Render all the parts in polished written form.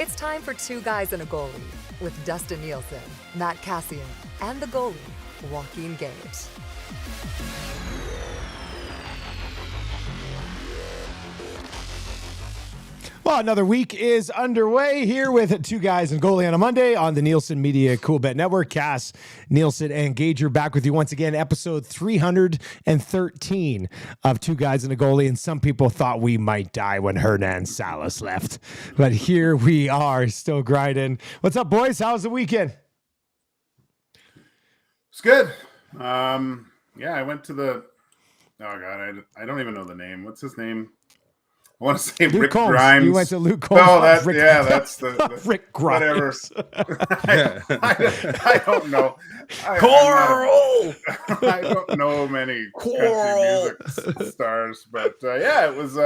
It's time for Two Guys and a Goalie with Dustin Nielsen, Matt Cassian, and the goalie, Joaquin Gage. Well, another week is underway here with Two Guys and Goalie on a Monday on the Nielsen Media Cool Bet Network. Cass, Nielsen, and Gage are back with you once again. Episode 313 of Two Guys and a Goalie. And some people thought we might die when Hernan Salas left. But here we are, still grinding. What's up, boys? How's the weekend? It's good. Yeah, I went to the... Oh, God, I don't even know the name. What's his name? I want to say Luke Rick Combs. Grimes. You went to Luke Combs. Oh, that's the Rick Grimes. Whatever. I don't know. Coral. I don't know many country music stars, but yeah, it was.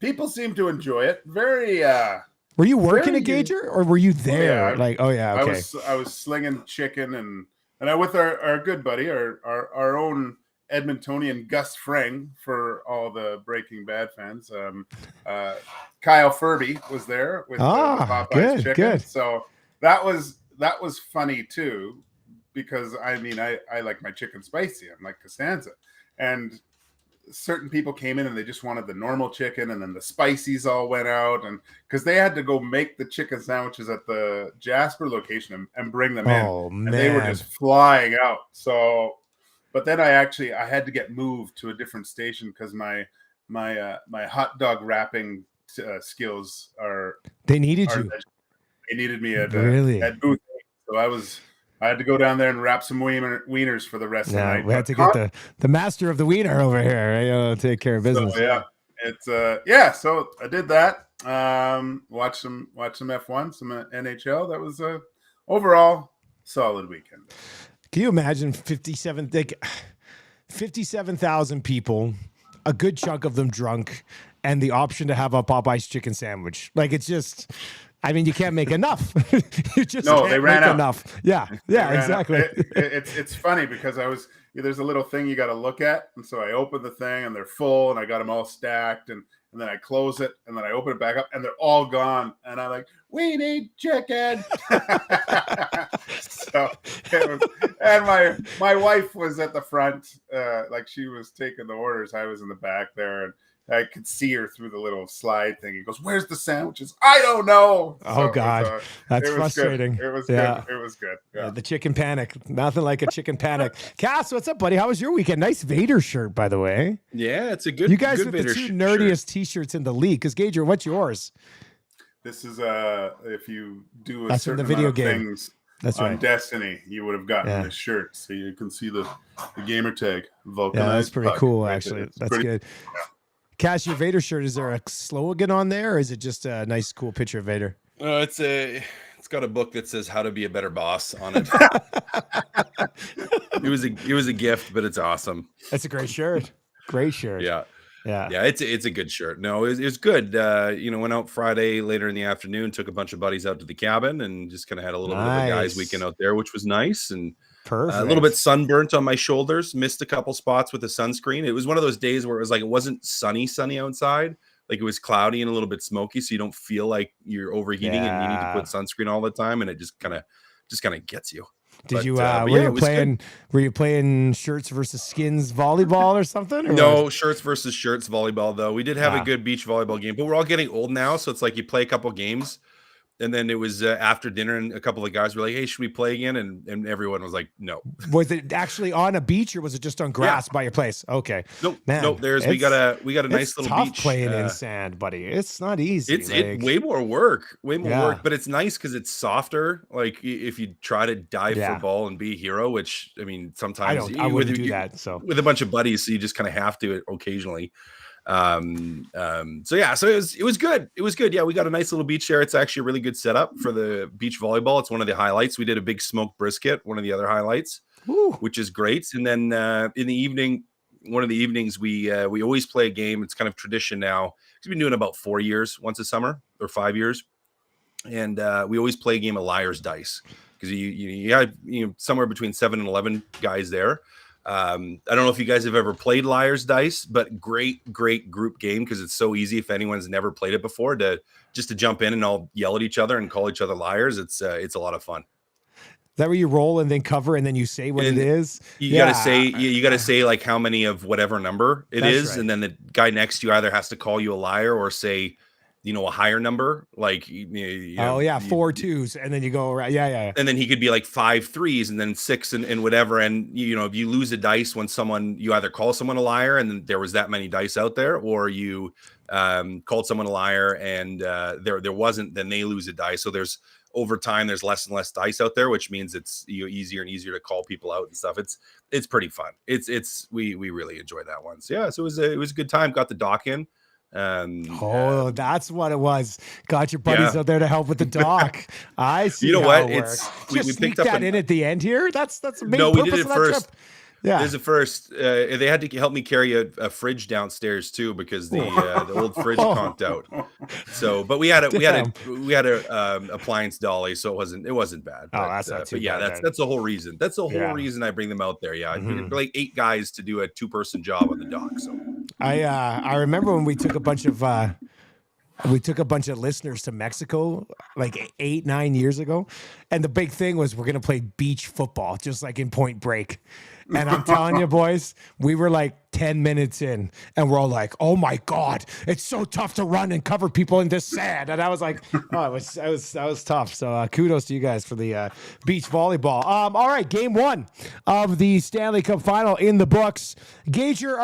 People seem to enjoy it. Very. Were you working at Gager, or were you there? Oh, yeah. Okay. I was slinging chicken and I with our good buddy, our own Edmontonian Gus Fring for all the Breaking Bad fans. Kyle Furby was there with the Popeyes chicken. Good. So that was funny too, because I mean I like my chicken spicy. I'm like Costanza, and certain people came in and they just wanted the normal chicken, and then the spices all went out, and because they had to go make the chicken sandwiches at the Jasper location and bring them in. Man. And they were just flying out. So. But then I had to get moved to a different station because my hot dog wrapping skills are. They needed you. They needed me at booth. So I had to go down there and wrap some wieners for the rest of the night. We had to get the master of the wiener over here. Take care of business. So, yeah, it's So I did that. Watch some F1, some NHL. That was overall solid weekend. Can you imagine 57,000 people, a good chunk of them drunk, and the option to have a Popeyes chicken sandwich? Like, it's just, I mean, you can't make enough. You just can't they ran make out. enough. Yeah, exactly. It's funny because there's a little thing you got to look at, and so I opened the thing and they're full, and I got them all stacked, and then I close it, and then I open it back up, and they're all gone. And I'm like, we need chicken. So and my wife was at the front, like she was taking the orders. I was in the back there, and I could see her through the little slide thing. He goes, "Where's the sandwiches?" I don't know. Oh, God, that's frustrating. Good. It was good. It was good. Yeah. The chicken panic. Nothing like a chicken panic. Cass, what's up, buddy? How was your weekend? Nice Vader shirt, by the way. Yeah, it's a good. You guys good with Vader the two nerdiest T-shirts in the league. Because Gager, what's yours? This is if you do a That's certain from the video amount of game. things That's on right. Destiny, you would have gotten this shirt, so you can see the gamer tag. Yeah, that's pretty cool, right actually. there. That's good. Yeah. Cass, your Vader shirt, is there a slogan on there, or is it just a nice, cool picture of Vader? It's got a book that says "How to Be a Better Boss" on it. It was a gift, but it's awesome. That's a great shirt. Great shirt. Yeah. Yeah. It's a good shirt. No, it was good. Went out Friday later in the afternoon, took a bunch of buddies out to the cabin, and just kind of had a little bit of a guys' weekend out there, which was nice. And perfect. A little bit sunburnt on my shoulders. Missed a couple spots with the sunscreen. It was one of those days where it was like it wasn't sunny outside. Like it was cloudy and a little bit smoky, so you don't feel like you're overheating and you need to put sunscreen all the time, and it just kind of gets you. Were you playing shirts versus skins volleyball or something? Or no, shirts versus shirts volleyball, though. We did have a good beach volleyball game, but we're all getting old now. So it's like you play a couple games, and then it was after dinner, and a couple of guys were like, "Hey, should we play again?" And everyone was like, "No." Was it actually on a beach, or was it just on grass by your place? Okay. Nope. Man, nope. We got a nice little tough beach. Playing in sand, buddy. It's not easy. It's way more work, but it's nice because it's softer. Like if you try to dive for ball and be a hero, which I mean, sometimes I wouldn't do that. So with a bunch of buddies, so you just kind of have to occasionally. So it was good. It was good. Yeah, we got a nice little beach there. It's actually a really good setup for the beach volleyball. It's one of the highlights. We did a big smoked brisket, one of the other highlights, which is great. And then in the evening, one of the evenings, we always play a game. It's kind of tradition now. We've been doing it about 4 years, once a summer or 5 years, and we always play a game of liar's dice because you have somewhere between 7 and 11 guys there. I don't know if you guys have ever played Liar's Dice, but great group game because it's so easy if anyone's never played it before to jump in and all yell at each other and call each other liars. It's a lot of fun. Is that where you roll and then cover and then you say what it is? You gotta say you gotta say like how many of whatever number it is, right. and then the guy next to you either has to call you a liar or say, a higher number, like 4 twos, and then you go around. Yeah. And then he could be like 5 threes and then 6 and whatever. And if you lose a dice when you either call someone a liar and there was that many dice out there, or you called someone a liar and there wasn't, then they lose a dice. So over time there's less and less dice out there, which means it's easier and easier to call people out and stuff. It's pretty fun. We really enjoyed that one. So yeah, so it was a good time. Got the doc in. That's what it was. Got your buddies out there to help with the dock. I see. You know how what? it works. We Just picked sneak up that in at the end here. That's the main no, purpose we did it of that first. trip. Yeah, there's a first. They had to help me carry a fridge downstairs too because the old fridge conked out. So, but we had a appliance dolly, so it wasn't bad. But, that's not too but yeah, bad. that's the whole reason. That's the whole reason I bring them out there. Yeah, like 8 guys to do a 2-person job on the dock. So I remember when we took a bunch of listeners to Mexico like 8-9 years ago, and the big thing was we're gonna play beach football, just like in Point Break. And I'm telling you, boys, we were like 10 minutes in, and we're all like, "Oh my god, it's so tough to run and cover people in this sand." And I was like, "Oh, that was tough." So kudos to you guys for the beach volleyball. All right, game 1 of the Stanley Cup Final in the books. Gager,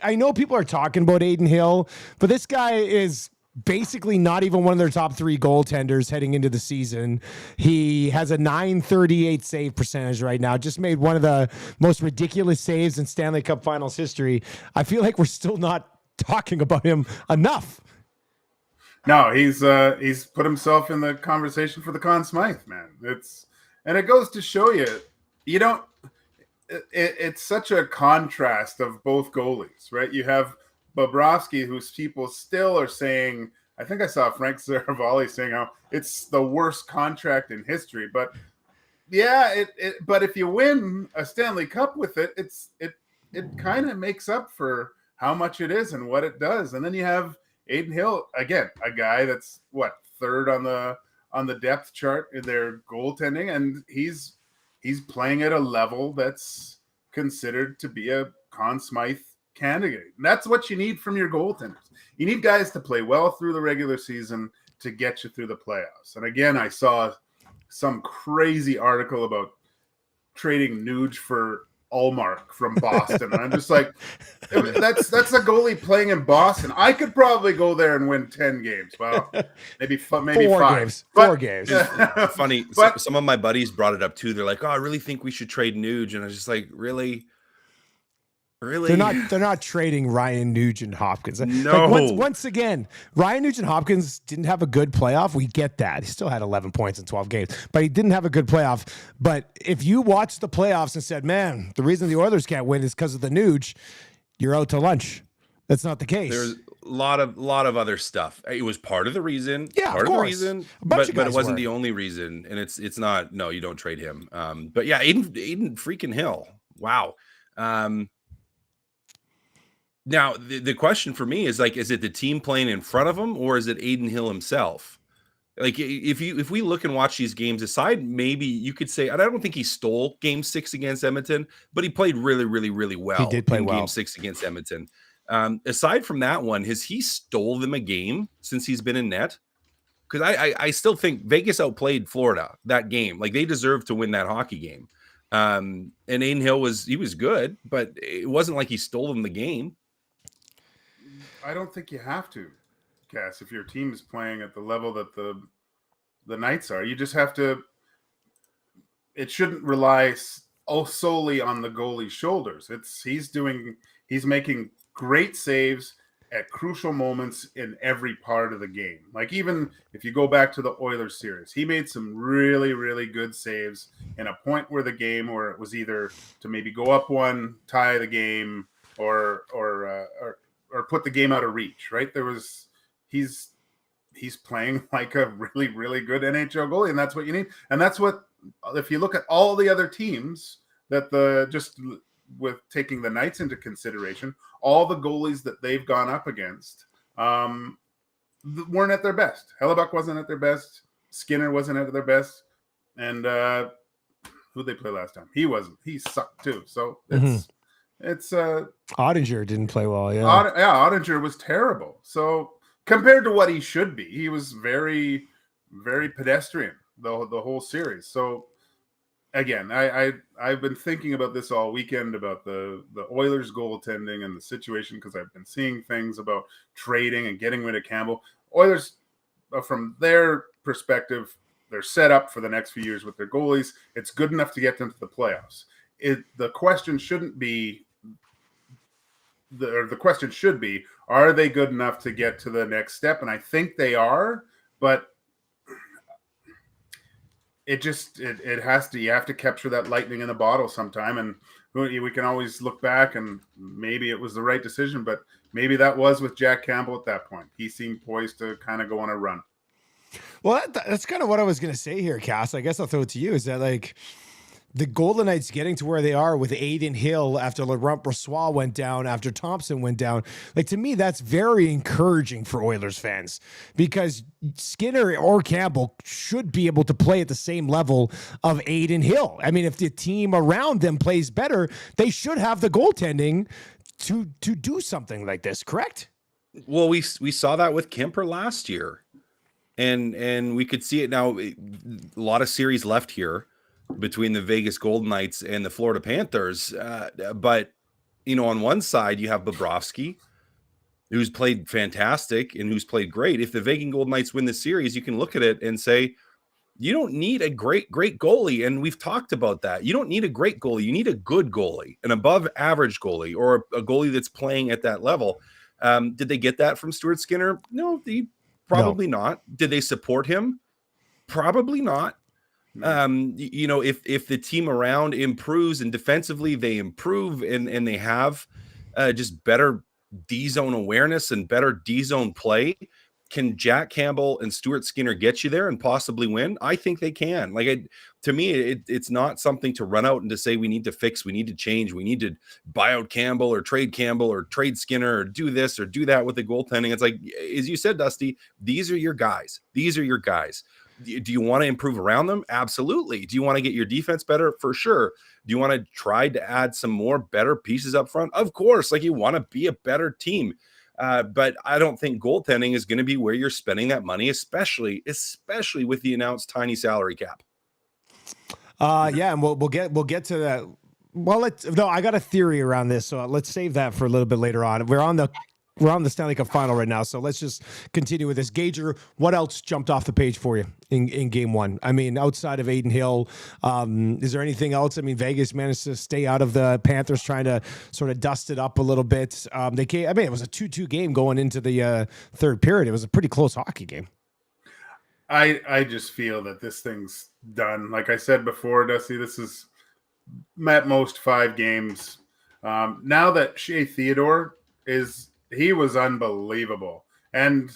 I know people are talking about Aiden Hill, but this guy is basically not even one of their top 3 goaltenders heading into the season. He has a .938 save percentage right now. Just made one of the most ridiculous saves in Stanley Cup Finals history. I feel like we're still not talking about him enough. No, he's put himself in the conversation for the Conn Smythe, man. It goes to show you don't. It's such a contrast of both goalies, right? You have Bobrovsky, whose people still are saying, I think I saw Frank Saravalli saying how it's the worst contract in history. But yeah, but if you win a Stanley Cup with it, it kind of makes up for how much it is and what it does. And then you have Aiden Hill, again, a guy that's third on the depth chart in their goaltending, and he's playing at a level that's considered to be a Conn Smythe candidate. And that's what you need from your goaltenders. You need guys to play well through the regular season to get you through the playoffs. And again, I saw some crazy article about trading Nuge for Ullmark from Boston. And I'm just like, that's a goalie playing in Boston. I could probably go there and win 10 games. Well, maybe 5 games. 4 games. Funny. But some of my buddies brought it up too. They're like, "Oh, I really think we should trade Nuge." And I was just like, really? Really? They're not trading Ryan Nugent Hopkins. No. Once again, Ryan Nugent Hopkins didn't have a good playoff. We get that. He still had 11 points in 12 games, but he didn't have a good playoff. But if you watched the playoffs and said, "Man, the reason the Oilers can't win is because of the Nuge," you're out to lunch. That's not the case. There's a lot of other stuff. It was part of the reason. Yeah, part of the reason, but it wasn't were. the only reason. And it's not. No, you don't trade him. But yeah, Aiden freaking Hill. Wow. Now, the question for me is is it the team playing in front of him or is it Aiden Hill himself? Like, if we look and watch these games aside, maybe you could say, and I don't think he stole Game 6 against Edmonton, but he played really, really, really well. He did play well. Game 6 against Edmonton. Aside from that one, has he stole them a game since he's been in net? Because I still think Vegas outplayed Florida that game. Like, they deserved to win that hockey game. And Aiden Hill was good, but it wasn't like he stole them the game. I don't think you have to, Cass, if your team is playing at the level that the Knights are. You just have to – it shouldn't rely solely on the goalie's shoulders. He's making great saves at crucial moments in every part of the game. Like, even if you go back to the Oilers series, he made some really, really good saves in a point where the game where it was either to maybe go up one, tie the game, or put the game out of reach, right? He's playing like a really, really good NHL goalie, and that's what you need. And that's what, if you look at all the other teams that just with taking the Knights into consideration, all the goalies that they've gone up against weren't at their best. Hellebuck wasn't at their best. Skinner wasn't at their best. And who'd they play last time? He wasn't. He sucked too. So it's Ottinger didn't play well. Yeah. Ottinger was terrible. So compared to what he should be, he was very, very pedestrian the whole series. So again, I've been thinking about this all weekend about the Oilers goaltending and the situation, because I've been seeing things about trading and getting rid of Campbell. Oilers, from their perspective, they're set up for the next few years with their goalies. It's good enough to get them to the playoffs. The question shouldn't be the question should be, are they good enough to get to the next step? And I think they are, but it has to, you have to capture that lightning in a bottle sometime. And we can always look back and maybe it was the right decision, but maybe that was with Jack Campbell at that point. He seemed poised to kind of go on a run. Well, that's kind of what I was going to say here, Cass. I guess I'll throw it to you. Is that like the Golden Knights getting to where they are with Aiden Hill after Laurent Brossoit went down, after Thompson went down? Like, to me, that's very encouraging for Oilers fans, because Skinner or Campbell should be able to play at the same level of Aiden Hill. I mean, if the team around them plays better, they should have the goaltending to do something like this, correct? Well, we saw that with Kemper last year. And we could see it now. A lot of series left here between the Vegas Golden Knights and the Florida Panthers. But, you know, on one side, you have Bobrovsky, who's played fantastic and who's played great. If the Vegas Golden Knights win the series, you can look at it and say, you don't need a great goalie. And we've talked about that. You don't need a great goalie. You need a good goalie, an above average goalie, or a goalie that's playing at that level. Did they get that from Stuart Skinner? No, probably not. Did they support him? Probably not. You know, if the team around improves and defensively they improve and they have just better D-zone awareness and better D-zone play, can Jack Campbell and Stuart Skinner get you there and possibly win? I think they can. Like, to me, it's not something to run out and to say we need to fix, we need to change, we need to buy out Campbell or trade Skinner or do this or do that with the goaltending. It's like, as you said, Dusty, these are your guys. These are your guys. Do you want to improve around them? Absolutely. Do you want to get your defense better? For sure. Do you want to try to add some more better pieces up front? Of course. Like, you want to be a better team. But I don't think goaltending is going to be where you're spending that money, especially with the announced tiny salary cap. Yeah, and we'll get to that. Well, I got a theory around this, so let's save that for a little bit later on. We're on the Stanley Cup final right now, so let's just continue with this. Gager, what else jumped off the page for you in game one? I mean, outside of Aiden Hill, is there anything else? I mean, Vegas managed to stay out of the Panthers, trying to sort of dust it up a little bit. It was a 2-2 game going into the third period. It was a pretty close hockey game. I just feel that this thing's done. Like I said before, Dusty, this is at most 5 games. Now that Shea Theodore he was unbelievable. And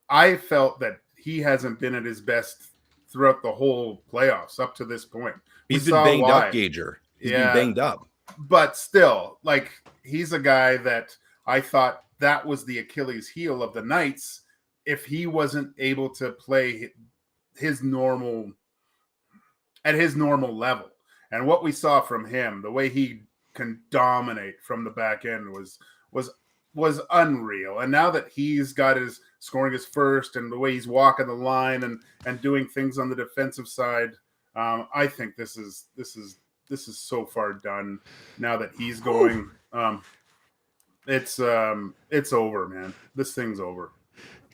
I felt that he hasn't been at his best throughout the whole playoffs up to this point. He's been banged up, Gager. He's been banged up. But still, like, he's a guy that I thought that was the Achilles heel of the Knights if he wasn't able to play at his normal level. And what we saw from him, the way he can dominate from the back end was unreal. And now that he's got scoring his first and the way he's walking the line and doing things on the defensive side, I think this is so far done now that he's going. It's over, man. This thing's over.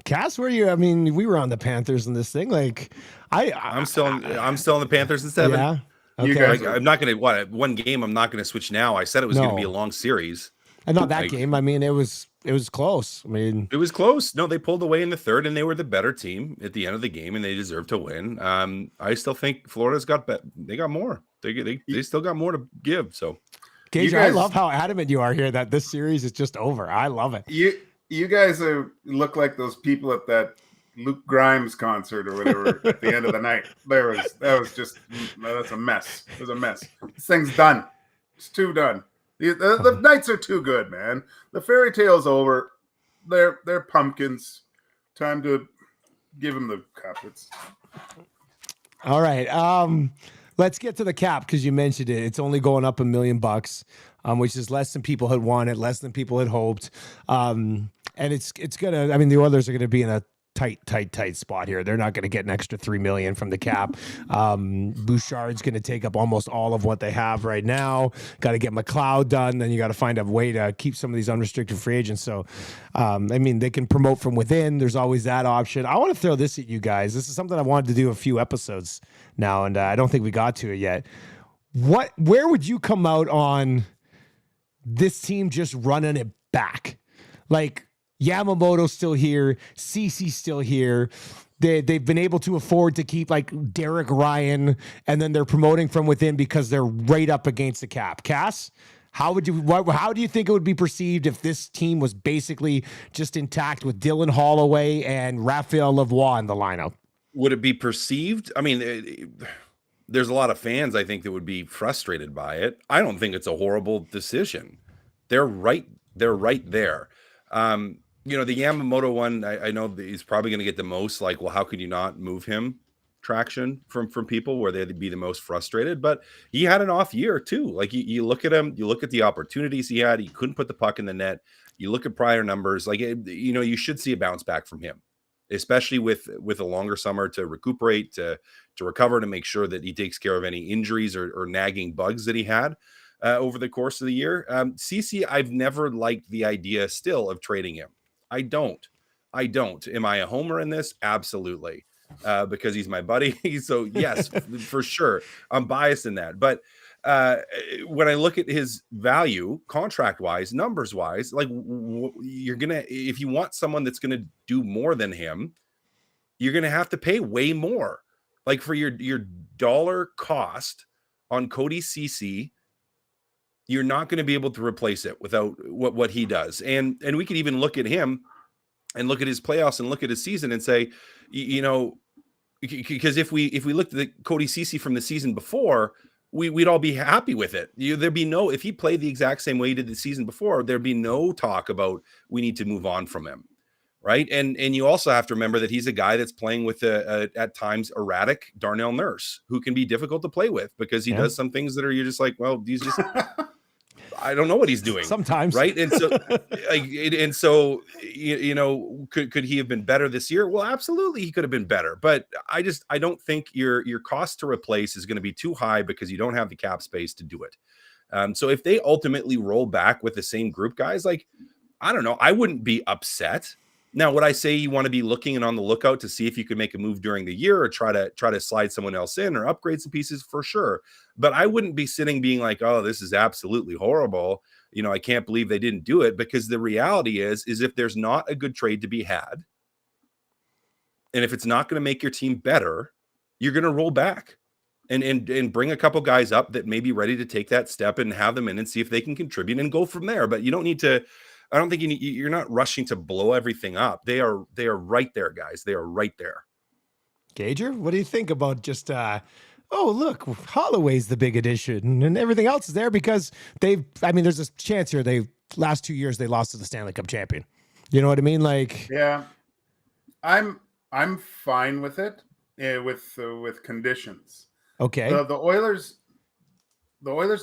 Cass, where you? I mean, we were on the Panthers in this thing. Like, I'm still on the Panthers in 7. Yeah. Okay. You guys I'm not going to one game. I'm not going to switch now. I said it was going to be a long series. And not that game. I mean, it was close. I mean, it was close. No, they pulled away in the third, and they were the better team at the end of the game, and they deserved to win. I still think Florida's they got more. They still got more to give. So, Gage, I love how adamant you are here that this series is just over. I love it. You guys look like those people at that Luke Grimes concert or whatever at the end of the night. That's a mess. It was a mess. This thing's done. It's too done. The Knights are too good, man. The fairy tale's over. They're pumpkins. Time to give them the cup. All right. Let's get to the cap because you mentioned it. It's only going up $1 million, which is less than people had wanted, less than people had hoped. And it's gonna. I mean, the Oilers are gonna be in a tight spot here. They're not going to get an extra $3 million from the cap. Bouchard's going to take up almost all of what they have right now. Got to get McLeod done. Then you got to find a way to keep some of these unrestricted free agents. So, I mean, they can promote from within. There's always that option. I want to throw this at you guys. This is something I wanted to do a few episodes now, and I don't think we got to it yet. Where would you come out on this team just running it back? Like, Yamamoto's still here. Cece's still here. They've been able to afford to keep like Derek Ryan, and then they're promoting from within because they're right up against the cap. Cass, how do you think it would be perceived if this team was basically just intact with Dylan Holloway and Raphael Lavoie in the lineup? Would it be perceived? I mean, there's a lot of fans, I think, that would be frustrated by it. I don't think it's a horrible decision. They're right there. The Yamamoto one, I know that he's probably going to get the most, like, well, how could you not move him traction from people where they'd be the most frustrated? But he had an off year too. Like, you look at him, you look at the opportunities he had, he couldn't put the puck in the net. You look at prior numbers, like, you should see a bounce back from him, especially with a longer summer to recuperate, to recover, to make sure that he takes care of any injuries or nagging bugs that he had over the course of the year. Cece, I've never liked the idea still of trading him. I don't. Am I a homer in this? Absolutely. Because he's my buddy. So yes, for sure. I'm biased in that. But when I look at his value, contract wise, numbers wise, like, if you want someone that's going to do more than him, you're going to have to pay way more. Like, for your dollar cost on Cody Cece, you're not going to be able to replace it without what he does. And we could even look at him and look at his playoffs and look at his season and say, because if we looked at the Cody Cece from the season before, we'd all be happy with it. There'd be no, if he played the exact same way he did the season before, there'd be no talk about we need to move on from him. Right. And you also have to remember that he's a guy that's playing with at times erratic Darnell Nurse, who can be difficult to play with because he does some things that you're just like, well, he's just, I don't know what he's doing sometimes. Right. And so, could he have been better this year? Well, absolutely. He could have been better, but I don't think your cost to replace is going to be too high because you don't have the cap space to do it. So if they ultimately roll back with the same group, guys, like, I don't know, I wouldn't be upset. Now, would I say you want to be looking and on the lookout to see if you could make a move during the year or try to slide someone else in or upgrade some pieces? For sure. But I wouldn't be sitting being like, oh, this is absolutely horrible. I can't believe they didn't do it, because the reality is if there's not a good trade to be had, and if it's not going to make your team better, you're going to roll back and bring a couple guys up that may be ready to take that step and have them in and see if they can contribute and go from there. But you don't need to. I don't think you're not rushing to blow everything up. They are right there, guys. They are right there. Gager, what do you think about just, look, Holloway's the big addition and everything else is there because there's a chance here. Last 2 years, they lost to the Stanley Cup champion. You know what I mean? Like, yeah, I'm fine with it with conditions. Okay. The Oilers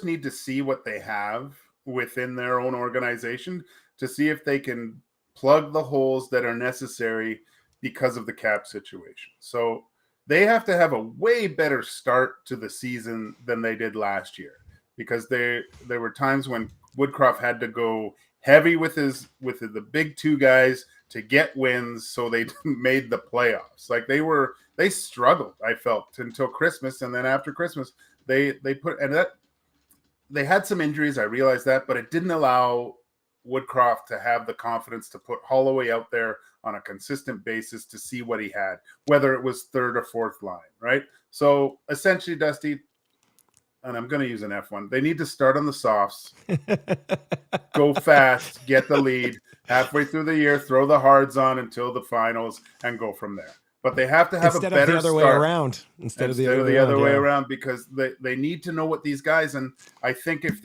need to see what they have within their own organization to see if they can plug the holes that are necessary because of the cap situation. So they have to have a way better start to the season than they did last year, because there were times when Woodcroft had to go heavy with the big two guys to get wins, so they made the playoffs. Like, they struggled, I felt, until Christmas, and then after Christmas they had some injuries. I realized that, but it didn't allow Woodcroft to have the confidence to put Holloway out there on a consistent basis to see what he had, whether it was third or fourth line, right? So essentially, Dusty, and I'm going to use an F1, they need to start on the softs, go fast, get the lead, halfway through the year, throw the hards on until the finals, and go from there. But they have to have instead a better of the other start. way around. Instead of the other way around, because they need to know what these guys, and I think if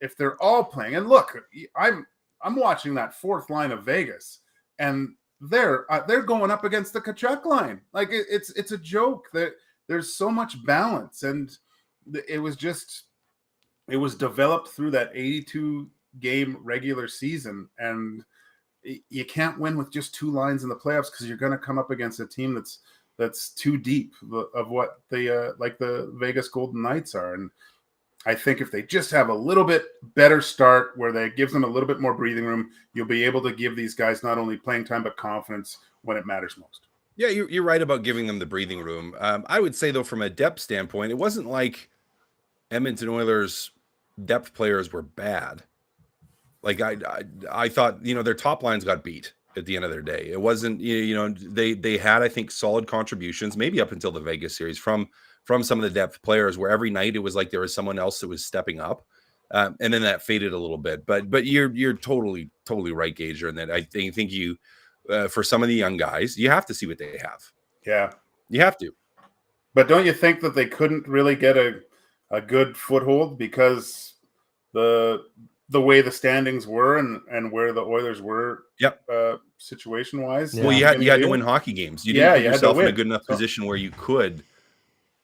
if they're all playing, and look, I'm watching that fourth line of Vegas, and they're going up against the Kachuk line. Like it's a joke that there's so much balance, and it was developed through that 82 game regular season, and you can't win with just two lines in the playoffs because you're going to come up against a team that's too deep of what the like the Vegas Golden Knights are. And I think if they just have a little bit better start where they gives them a little bit more breathing room, you'll be able to give these guys not only playing time but confidence when it matters most. Yeah, you're right about giving them the breathing room. I would say, though, from a depth standpoint, it wasn't like Edmonton Oilers depth players were bad. Like I thought, their top lines got beat at the end of their day. It wasn't, they had, I think, solid contributions, maybe up until the Vegas series from some of the depth players, where every night it was like there was someone else that was stepping up, and then that faded a little bit. But you're totally right, Gager, and that I think you, for some of the young guys, you have to see what they have. Yeah, you have to. But don't you think that they couldn't really get a good foothold because the way the standings were and where the Oilers were, situation wise? Yeah. Well, you had to win hockey games. You didn't put yourself in a good enough position where you could,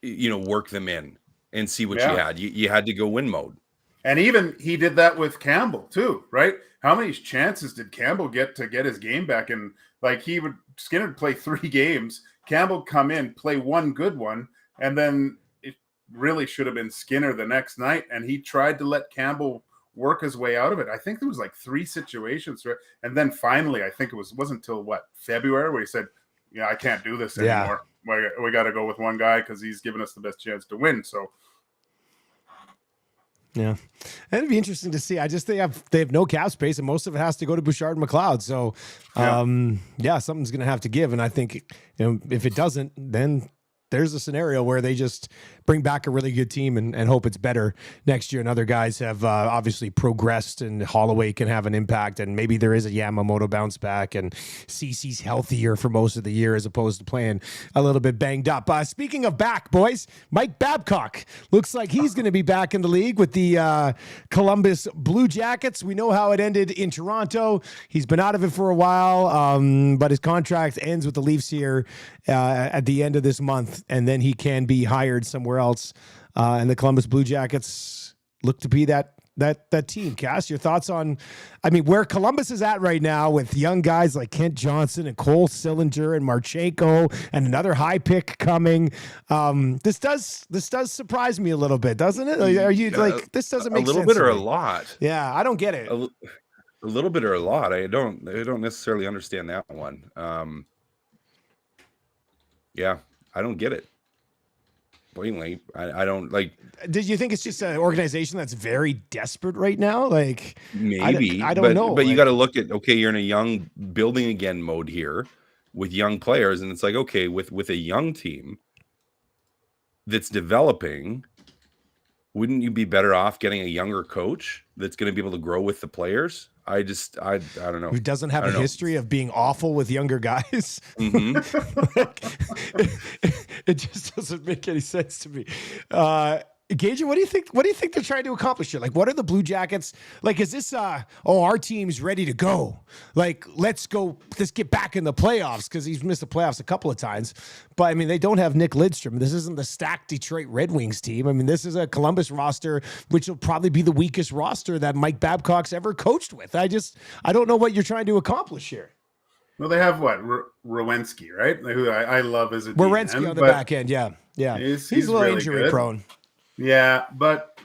work them in and see what you had. You had to go win mode. And even he did that with Campbell too, right? How many chances did Campbell get to get his game back? And like Skinner would play 3 games, Campbell come in, play one good one, and then it really should have been Skinner the next night. And he tried to let Campbell work his way out of it. I think there was like 3 situations, right? And then finally, I think wasn't until February where he said, "Yeah, I can't do this anymore. We got to go with one guy because he's given us the best chance to win." So. Yeah, it'd be interesting to see. I just they have no cap space, and most of it has to go to Bouchard and McLeod. So, something's going to have to give. And I think if it doesn't, then there's a scenario where they just bring back a really good team and hope it's better next year. And other guys have obviously progressed, and Holloway can have an impact. And maybe there is a Yamamoto bounce back, and CeCe's healthier for most of the year as opposed to playing a little bit banged up. Speaking of back, boys, Mike Babcock looks like he's going to be back in the league with the Columbus Blue Jackets. We know how it ended in Toronto. He's been out of it for a while, but his contract ends with the Leafs here at the end of this month, and then he can be hired somewhere else. And the Columbus Blue Jackets look to be that team. Cass, your thoughts on, where Columbus is at right now with young guys like Kent Johnson and Cole Sillinger and Marchenko and another high pick coming. This does surprise me a little bit, doesn't it? Are you like, this doesn't make sense? A little bit or a lot? Yeah, I don't get it. A little bit or a lot. I don't necessarily understand that one. I don't get it. Blatantly, I don't like. Did you think it's just an organization that's very desperate right now? Like maybe I don't know. But you got to look at, you're in a young building again mode here with young players, and it's like, okay, with a young team that's developing, wouldn't you be better off getting a younger coach that's going to be able to grow with the players? I don't know. Who doesn't have a history of being awful with younger guys? Mm-hmm. It just doesn't make any sense to me. Gager, what do you think? What do you think they're trying to accomplish here? Like, what are the Blue Jackets like? Is this our team's ready to go? Like, let's get back in the playoffs, because he's missed the playoffs a couple of times. But they don't have Nick Lidstrom. This isn't the stacked Detroit Red Wings team. This is a Columbus roster, which will probably be the weakest roster that Mike Babcock's ever coached with. I don't know what you're trying to accomplish here. Well, they have Rowensky, right? Who I love as a Rowensky on the back end, yeah. He's a little really injury prone. Yeah, but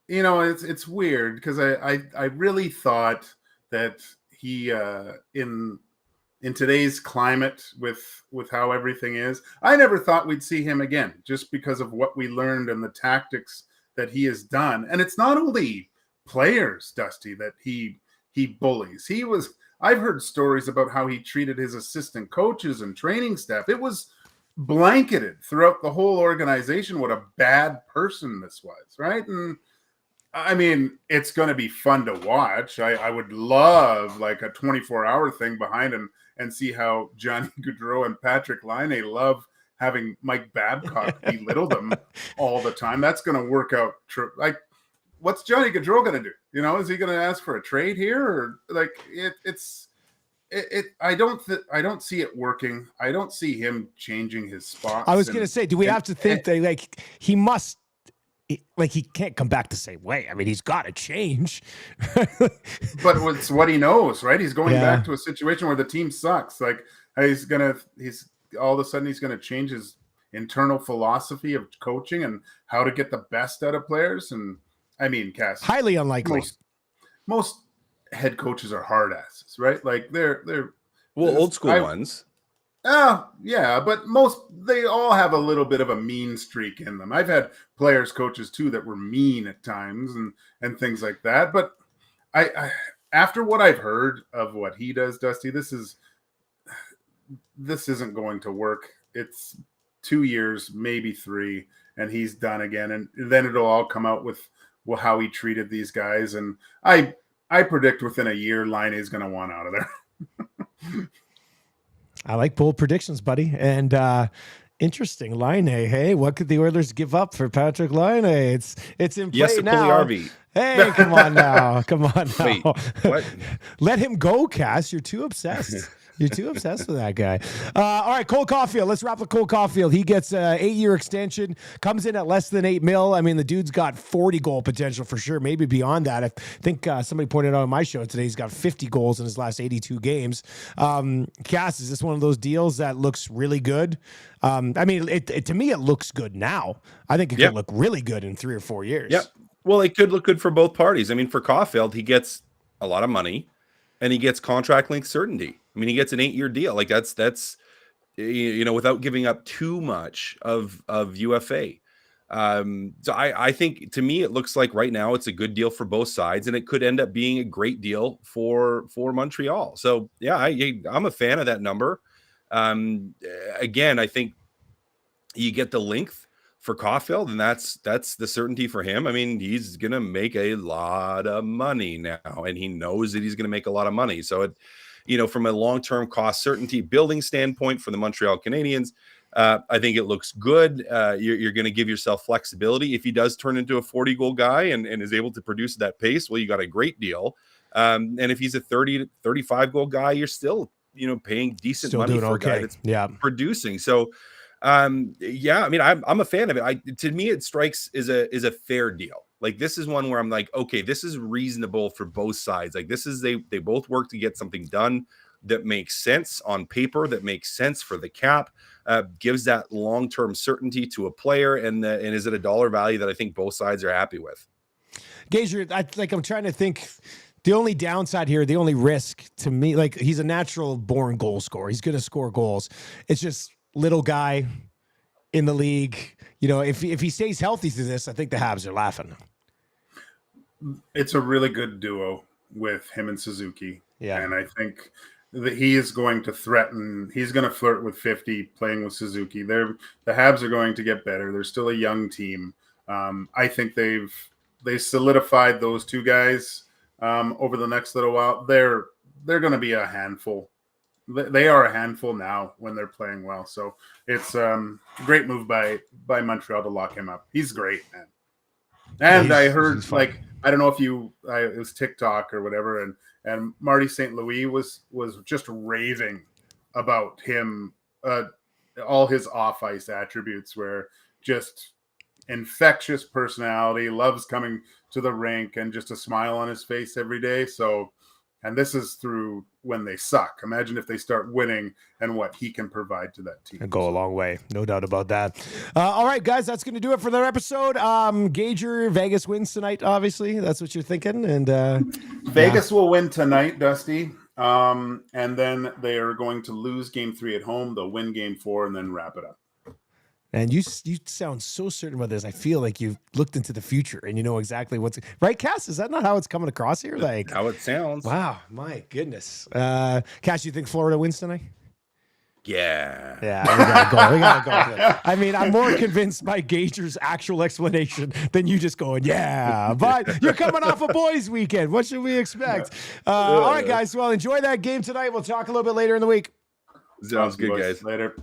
it's weird because I really thought that he in today's climate with how everything is, I never thought we'd see him again, just because of what we learned and the tactics that he has done. And it's not only players, Dusty, that he bullies. I've heard stories about how he treated his assistant coaches and training staff. It was blanketed throughout the whole organization what a bad person this was, right? And it's going to be fun to watch. I would love like a 24-hour thing behind him and see how Johnny Gaudreau and Patrick Laine love having Mike Babcock belittle them all the time. That's going to work out. what's Johnny Gaudreau going to do? You know, is he going to ask for a trade here, or like I don't see it working. I don't see him changing his spots. I was going to say, do we have to think that like he must, like he can't come back the same way? I mean, he's got to change. But it's what he knows, right? He's going back to a situation where the team sucks. Like he's all of a sudden he's going to change his internal philosophy of coaching and how to get the best out of players. And I mean, Cass, highly unlikely. Most head coaches are hard asses, right? Like they're old school ones. Yeah, but they all have a little bit of a mean streak in them. I've had coaches too that were mean at times and things like that. But I after what I've heard of what he does, Dusty, this isn't going to work. It's 2 years, maybe 3, and he's done again. And then it'll all come out with how he treated these guys. And I predict within a year, Line is going to want out of there. I like bold predictions, buddy. And interesting, Line. Hey, what could the Oilers give up for Patrick Line? It's in play now. Hey, come on now. Wait, what? Let him go, Cass. You're too obsessed. You're too obsessed with that guy. All right, Cole Caufield. Let's wrap with Cole Caufield. He gets an 8-year extension, comes in at less than $8 million. I mean, the dude's got 40 goal potential for sure, maybe beyond that. I think somebody pointed out on my show today he's got 50 goals in his last 82 games. Cass, is this one of those deals that looks really good? I mean, to me, it looks good now. I think it could look really good in 3 or 4 years. Yep. Well, it could look good for both parties. I mean, for Caufield, he gets a lot of money and he gets contract length certainty. I mean, he gets an 8-year deal. Like that's without giving up too much of UFA. So I think, to me, it looks like right now it's a good deal for both sides, and it could end up being a great deal for Montreal. So yeah, I'm a fan of that number. Again, I think you get the length for Caufield, and that's the certainty for him. I mean, he's gonna make a lot of money now, and he knows that he's gonna make a lot of money. So from a long-term cost certainty building standpoint for the Montreal Canadiens, I think it looks good. You're going to give yourself flexibility. If he does turn into a 40-goal guy and is able to produce at that pace, well, you got a great deal. And if he's a 30 to 35-goal guy, you're still, paying decent money for a guy that's producing. So, I mean, I'm a fan of it. To me, it strikes is a fair deal. Like, this is one where I'm like, okay, this is reasonable for both sides. Like, this is they both work to get something done that makes sense on paper, that makes sense for the cap, gives that long-term certainty to a player, and is at a dollar value that I think both sides are happy with. Gager, I'm trying to think. The only downside here, the only risk to me, like, he's a natural born goal scorer. He's going to score goals. It's just little guy in the league. If he stays healthy through this, I think the Habs are laughing. It's a really good duo with him and Suzuki. Yeah. And I think that he is going to threaten. He's going to flirt with 50 playing with Suzuki. The Habs are going to get better. They're still a young team. I think they solidified those two guys over the next little while. They're going to be a handful. They are a handful now when they're playing well. So it's a great move by Montreal to lock him up. He's great, man. And I heard, I don't know if it was TikTok or whatever, and Marty St. Louis was just raving about him, all his off-ice attributes were just infectious personality, loves coming to the rink, and just a smile on his face every day. So, and this is through when they suck. Imagine if they start winning and what he can provide to that team. It'll go a long way. No doubt about that. All right, guys, that's going to do it for their episode. Gager, Vegas wins tonight, obviously. That's what you're thinking. And Vegas will win tonight, Dusty. And then they are going to lose game 3 at home. They'll win game 4 and then wrap it up. And you sound so certain about this. I feel like you've looked into the future and you know exactly what's right. Cass, is that not how it's coming across here? Like how it sounds. Wow, my goodness. Cass, you think Florida wins tonight? Yeah, we gotta go. I mean, I'm more convinced by Gager's actual explanation than you just going, yeah. But you're coming off a boys' weekend. What should we expect? All right, guys. Well, enjoy that game tonight. We'll talk a little bit later in the week. Sounds good, guys. Later.